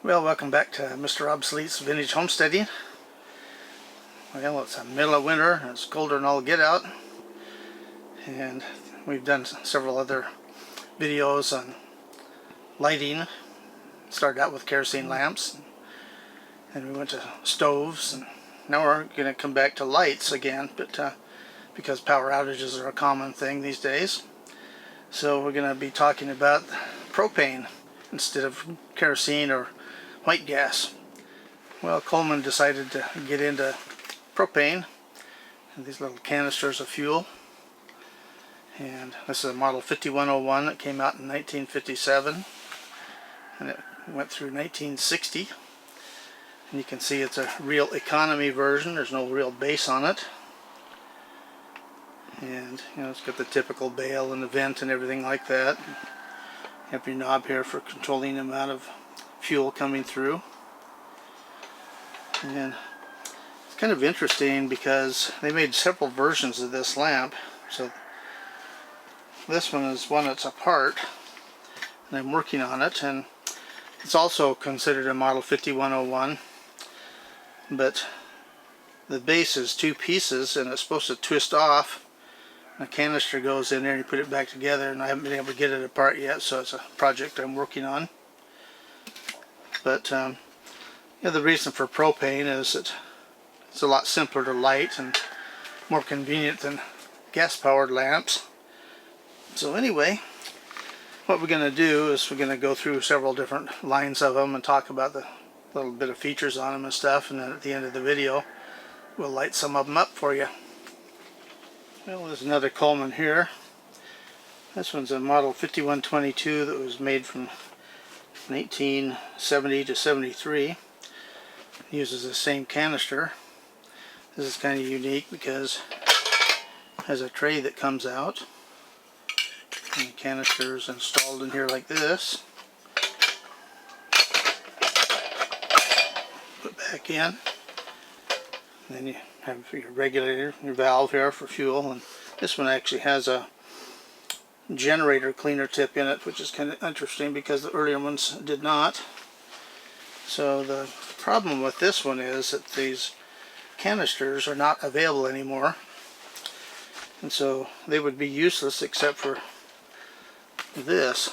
Well, welcome back to Mr. Obsolete's Vintage Homesteading. Well, it's the middle of winter and it's colder than all get out, and we've done several other videos on lighting. Started out with kerosene lamps, and we went to stoves, and now we're going to come back to lights again, but because power outages are a common thing these days. So we're going to be talking about propane instead of kerosene or white gas. Well, Coleman decided to get into propane, and these little canisters of fuel. And this is a model 5101 that came out in 1957, and it went through 1960. And you can see it's a real economy version. There's no real base on it, and it's got the typical bail and the vent and everything like that. You have your knob here for controlling the amount of fuel coming through. And it's kind of interesting because they made several versions of this lamp. So this one is one that's apart, and I'm working on it, and it's also considered a model 5101, but the base is two pieces and it's supposed to twist off. A canister goes in there and you put it back together, and I haven't been able to get it apart yet, so it's a project I'm working on. But the reason for propane is that it's a lot simpler to light and more convenient than gas-powered lamps. So anyway, what we're going to do is we're going to go through several different lines of them and talk about the little bit of features on them and stuff, and then at the end of the video we'll light some of them up for you. Well, there's another Coleman here. This one's a model 5122 that was made from 1970 to 73. It uses the same canister. This is kind of unique because it has a tray that comes out, and the canister is installed in here like this. Put back in. And then you have your regulator, your valve here for fuel, and this one actually has a generator cleaner tip in it, which is kind of interesting because the earlier ones did not. So the problem with this one is that these canisters are not available anymore, and so they would be useless except for this.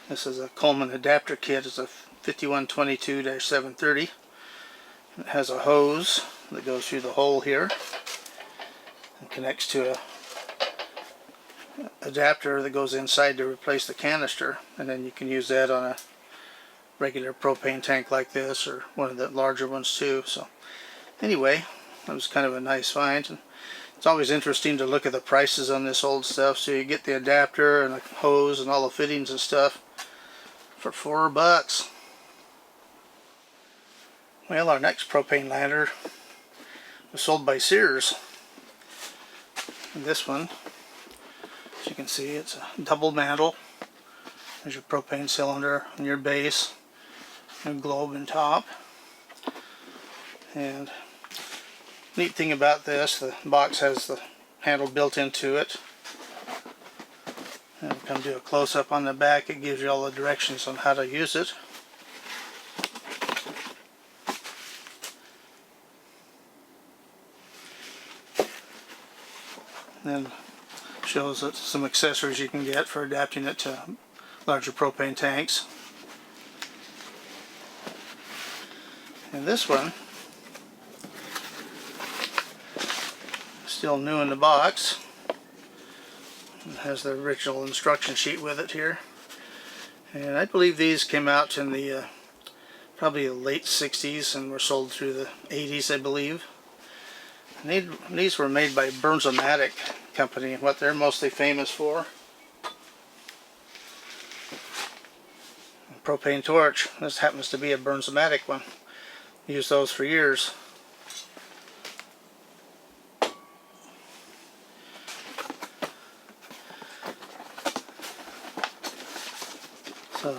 This is a Coleman adapter kit. It's a 5122-730. It has a hose that goes through the hole here and connects to a adapter that goes inside to replace the canister, and then you can use that on a regular propane tank like this, or one of the larger ones too. So anyway, that was kind of a nice find, and it's always interesting to look at the prices on this old stuff. So you get the adapter and the hose and all the fittings and stuff for $4. Well, our next propane lantern was sold by Sears. And this one, as you can see, it's a double mantle. There's your propane cylinder and your base, and globe and top. And neat thing about this, the box has the handle built into it. And we'll come do a close-up on the back. It gives you all the directions on how to use it. Then shows some accessories you can get for adapting it to larger propane tanks. And this one, still new in the box. It has the original instruction sheet with it here. And I believe these came out in the probably the late 60s and were sold through the 80s, I believe. And these were made by Burns-O-Matic company, what they're mostly famous for. Propane torch. This happens to be a Burns-O-Matic one. Used those for years. So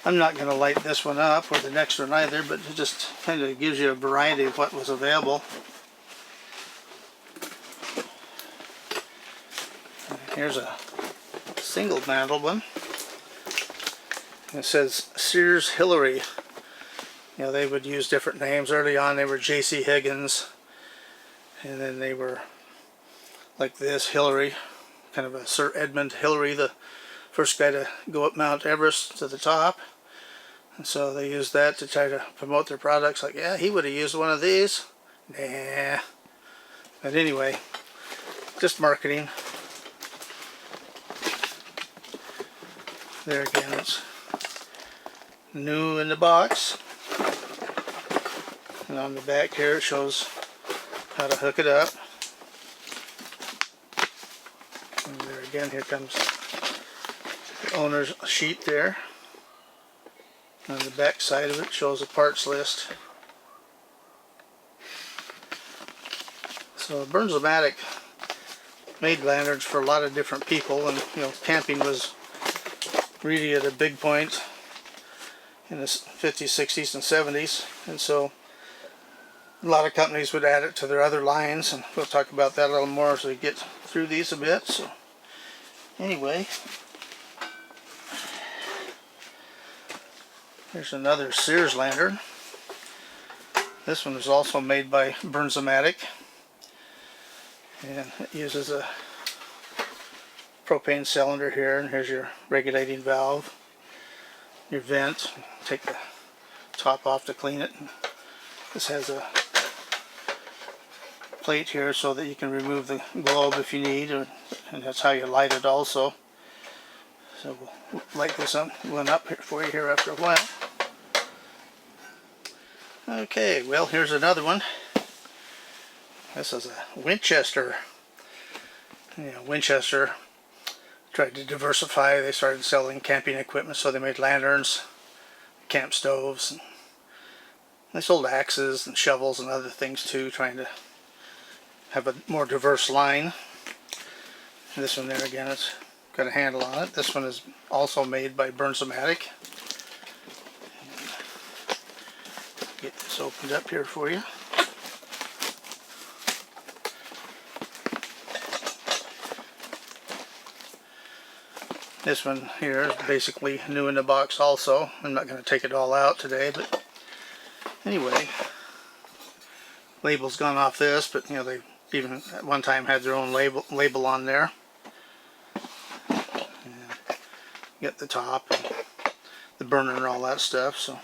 I'm not going to light this one up or the next one either, but it just kind of gives you a variety of what was available. Here's a single mantle one. It says Sears Hillary. You know, they would use different names. Early on they were J.C. Higgins, and then they were like this, Hillary, kind of a Sir Edmund Hillary, the first guy to go up Mount Everest to the top. And so they used that to try to promote their products, like, yeah, he would have used one of these. Nah. But anyway, just marketing. There again, it's new in the box. And on the back here it shows how to hook it up. And there again, here comes the owner's sheet there. On the back side of it shows a parts list. So Burns-O-Matic made lanterns for a lot of different people, and you know, camping was really at a big point in the 50s, 60s, and 70s, and so a lot of companies would add it to their other lines, and we'll talk about that a little more as we get through these a bit. So anyway, here's another Sears lantern. This one is also made by Burns-O-Matic, and it uses a propane cylinder here, and here's your regulating valve, your vent. Take the top off to clean it. This has a plate here so that you can remove the globe if you need, and that's how you light it also. So we'll light this one up here for you here after a while. Okay, well, here's another one. This is a Winchester. You know, Winchester tried to diversify. They started selling camping equipment, so they made lanterns, camp stoves, and they sold axes and shovels and other things too, trying to have a more diverse line. And this one there again, it's got a handle on it. This one is also made by Burns-O-Matic. Get this opened up here for you. This one here is basically new in the box also. I'm not going to take it all out today, but anyway, label's gone off this, but you know, they even at one time had their own label on there. And get the top and the burner and all that stuff. So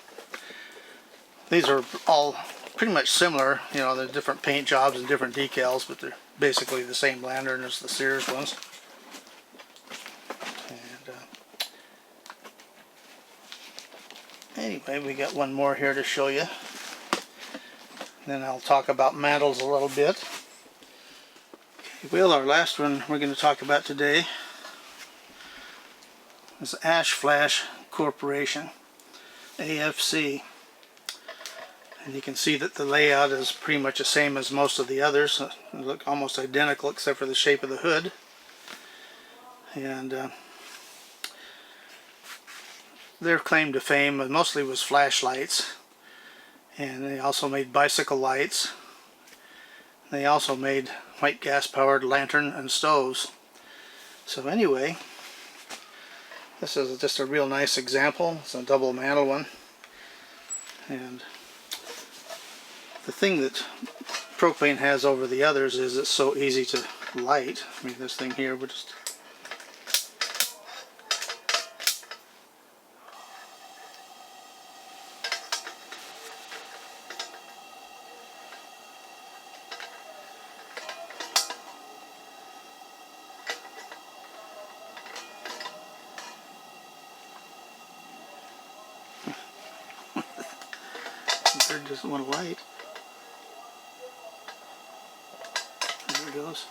these are all pretty much similar. You know, they're different paint jobs and different decals, but they're basically the same lantern as the Sears ones. Anyway, we got one more here to show you. Then I'll talk about mantles a little bit. Well, our last one we're going to talk about today is Ash Flash Corporation, AFC. And you can see that the layout is pretty much the same as most of the others. They look almost identical except for the shape of the hood. And their claim to fame mostly was flashlights, and they also made bicycle lights. They also made white gas powered lantern and stoves. So anyway, this is just a real nice example. It's a double mantle one, and the thing that propane has over the others is it's so easy to light. I mean, this thing here would just doesn't want to light. There it goes.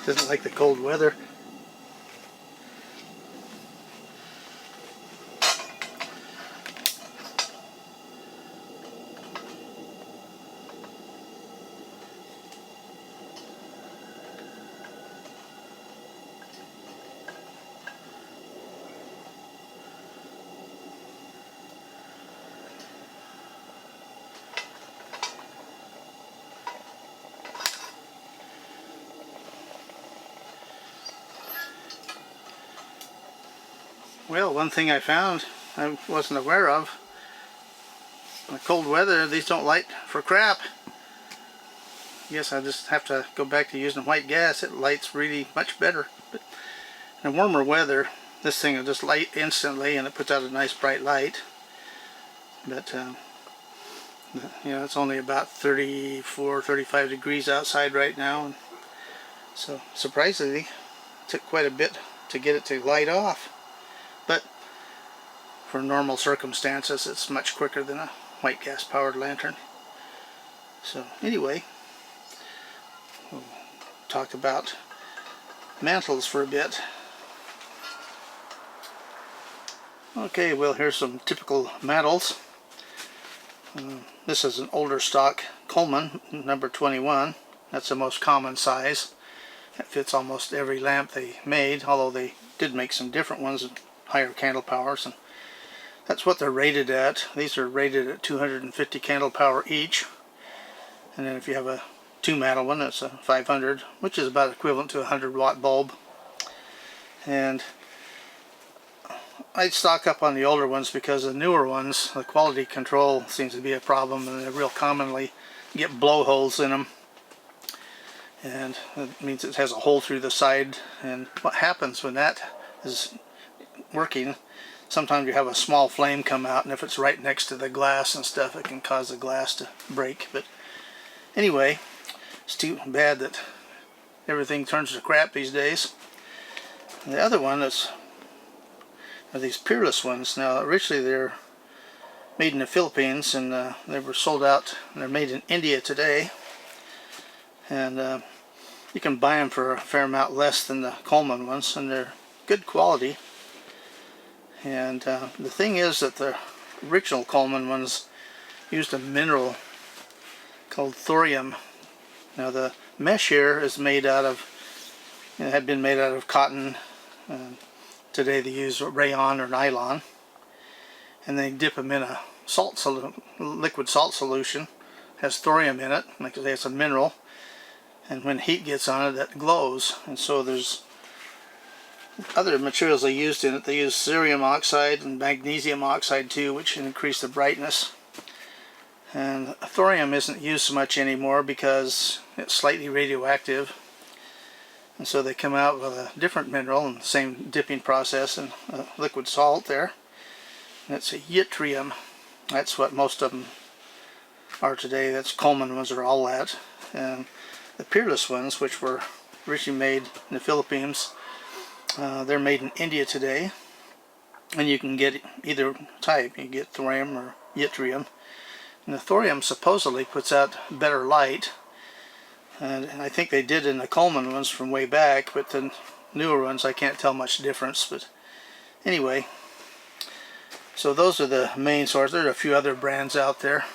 Doesn't like the cold weather. Well, one thing I found I wasn't aware of, in the cold weather these don't light for crap. Yes, I just have to go back to using white gas. It lights really much better. But in warmer weather, this thing will just light instantly and it puts out a nice bright light. But you know, it's only about 34, 35 degrees outside right now, and so surprisingly it took quite a bit to get it to light off. But for normal circumstances it's much quicker than a white gas powered lantern. So anyway, we'll talk about mantles for a bit. Okay, well, here's some typical mantles. This is an older stock Coleman, number 21. That's the most common size. It fits almost every lamp they made, although they did make some different ones with higher candle powers, and that's what they're rated at. These are rated at 250 candle power each. And then if you have a 2-mantle one, that's a 500, which is about equivalent to a 100-watt bulb. And I'd stock up on the older ones because the newer ones, the quality control seems to be a problem, and they real commonly get blowholes in them. And it means it has a hole through the side, and what happens when that is working, sometimes you have a small flame come out, and if it's right next to the glass and stuff, it can cause the glass to break. But anyway, it's too bad that everything turns to crap these days. And the other one are these peerless ones. Now originally they're made in the Philippines, and they were sold out, and they're made in India today. And you can buy them for a fair amount less than the Coleman ones, and they're good quality. And the thing is that the original Coleman ones used a mineral called thorium. Now the mesh here is made out of, it had been made out of cotton. Today they use rayon or nylon, and they dip them in a liquid salt solution. It has thorium in it, like I say, it's a mineral, and when heat gets on it, that glows. And so there's other materials they used in it. They use cerium oxide and magnesium oxide too, which increase the brightness. And thorium isn't used so much anymore because it's slightly radioactive. And so they come out with a different mineral and the same dipping process and liquid salt there. And it's a yttrium. That's what most of them are today. That's Coleman ones are all that. And the peerless ones, which were originally made in the Philippines, they're made in India today. And you can get either type. You can get thorium or yttrium. And the thorium supposedly puts out better light. And I think they did in the Coleman ones from way back, but the newer ones I can't tell much difference. But anyway, so those are the main sources. There are a few other brands out there.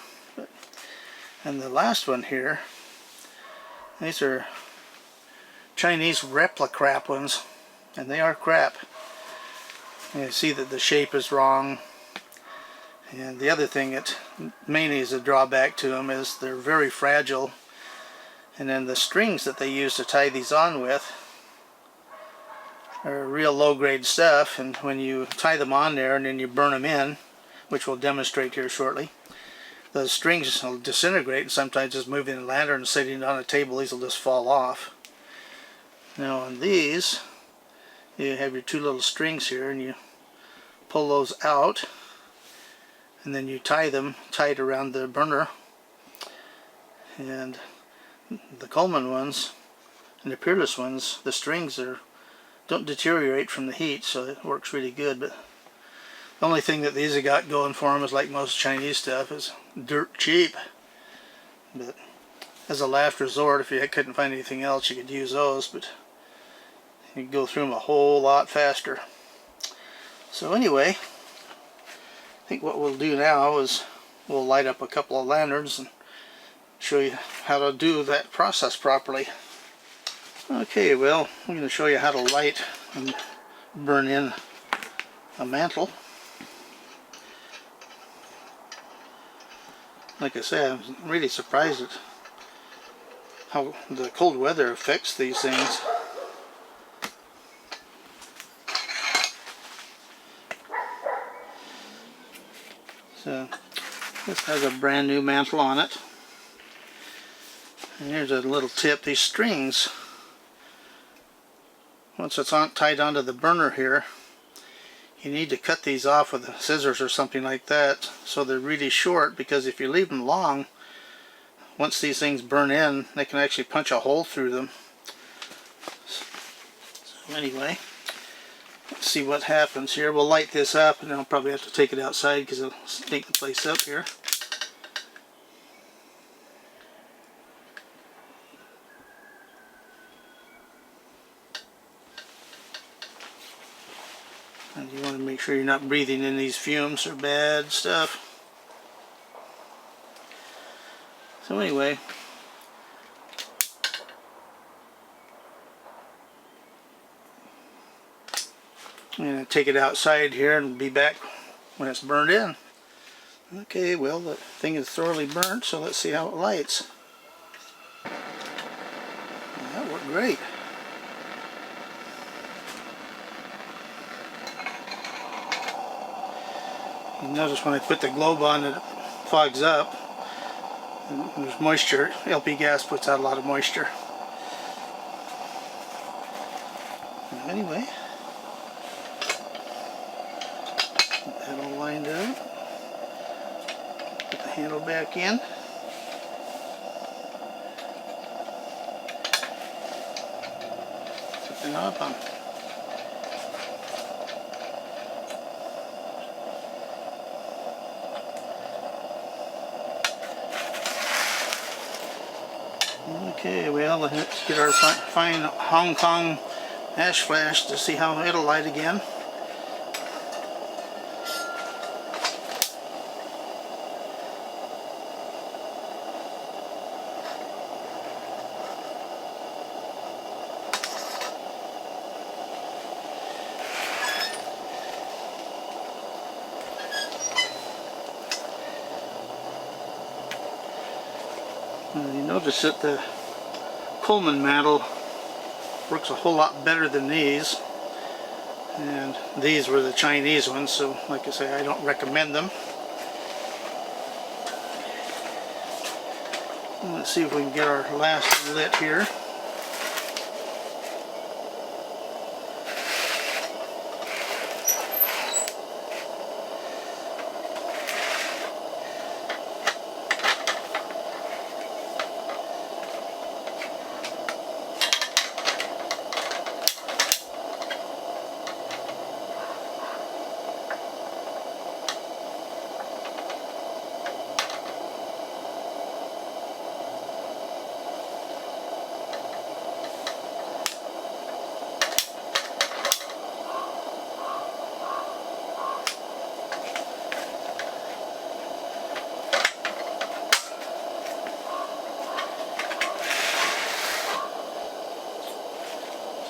And the last one here, these are Chinese replica crap ones, and they are crap. You see that the shape is wrong. And the other thing that mainly is a drawback to them is they're very fragile. And then the strings that they use to tie these on with are real low-grade stuff, and when you tie them on there and then you burn them in, which we'll demonstrate here shortly, the strings will disintegrate, and sometimes just moving the lantern and sitting on a table, these will just fall off. Now on these, you have your 2 little strings here, and you pull those out, and then you tie them tight around the burner. And the Coleman ones and the peerless ones, the strings don't deteriorate from the heat, so it works really good. But the only thing that these have got going for them is, like most Chinese stuff, is dirt cheap. But as a last resort, if you couldn't find anything else, you could use those, but you can go through them a whole lot faster. So anyway, I think what we'll do now is we'll light up a couple of lanterns and show you how to do that process properly. Okay, well, I'm going to show you how to light and burn in a mantle. Like I said, I'm really surprised at how the cold weather affects these things. This has a brand new mantle on it. And here's a little tip. These strings, once it's tied onto the burner here, you need to cut these off with scissors or something like that so they're really short, because if you leave them long, once these things burn in, they can actually punch a hole through them. So anyway, let's see what happens here. We'll light this up, and I'll probably have to take it outside because it'll stink the place up here. And you want to make sure you're not breathing in these fumes or bad stuff. So anyway, I'm going to take it outside here and be back when it's burned in. Okay, well, the thing is thoroughly burnt, so let's see how it lights. That worked great. You notice when I put the globe on, it fogs up. And there's moisture. LP gas puts out a lot of moisture. Anyway, get that all lined up. Put the handle back in. Put the knob on. Okay, well, let's get our fine Hong Kong ash flash to see how it'll light again. You notice that the Coleman mantle works a whole lot better than these, and these were the Chinese ones, so like I say, I don't recommend them. Let's see if we can get our last lit here.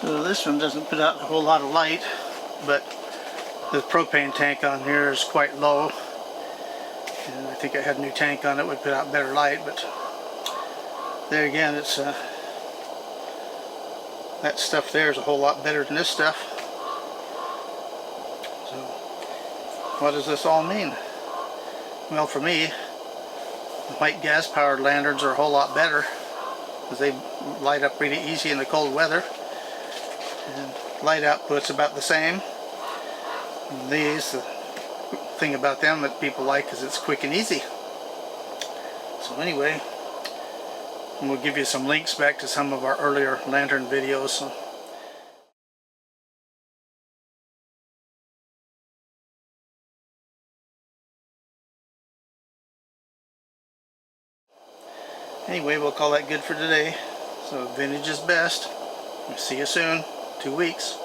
So this one doesn't put out a whole lot of light, but the propane tank on here is quite low, and I think I had a new tank on it would put out better light, but there again, it's that stuff there is a whole lot better than this stuff. So what does this all mean? Well, for me, the white gas powered lanterns are a whole lot better because they light up really easy in the cold weather. And light output's about the same. And these, the thing about them that people like is it's quick and easy. So anyway, we'll give you some links back to some of our earlier lantern videos. So anyway, we'll call that good for today. So vintage is best. We'll see you soon. 2 weeks.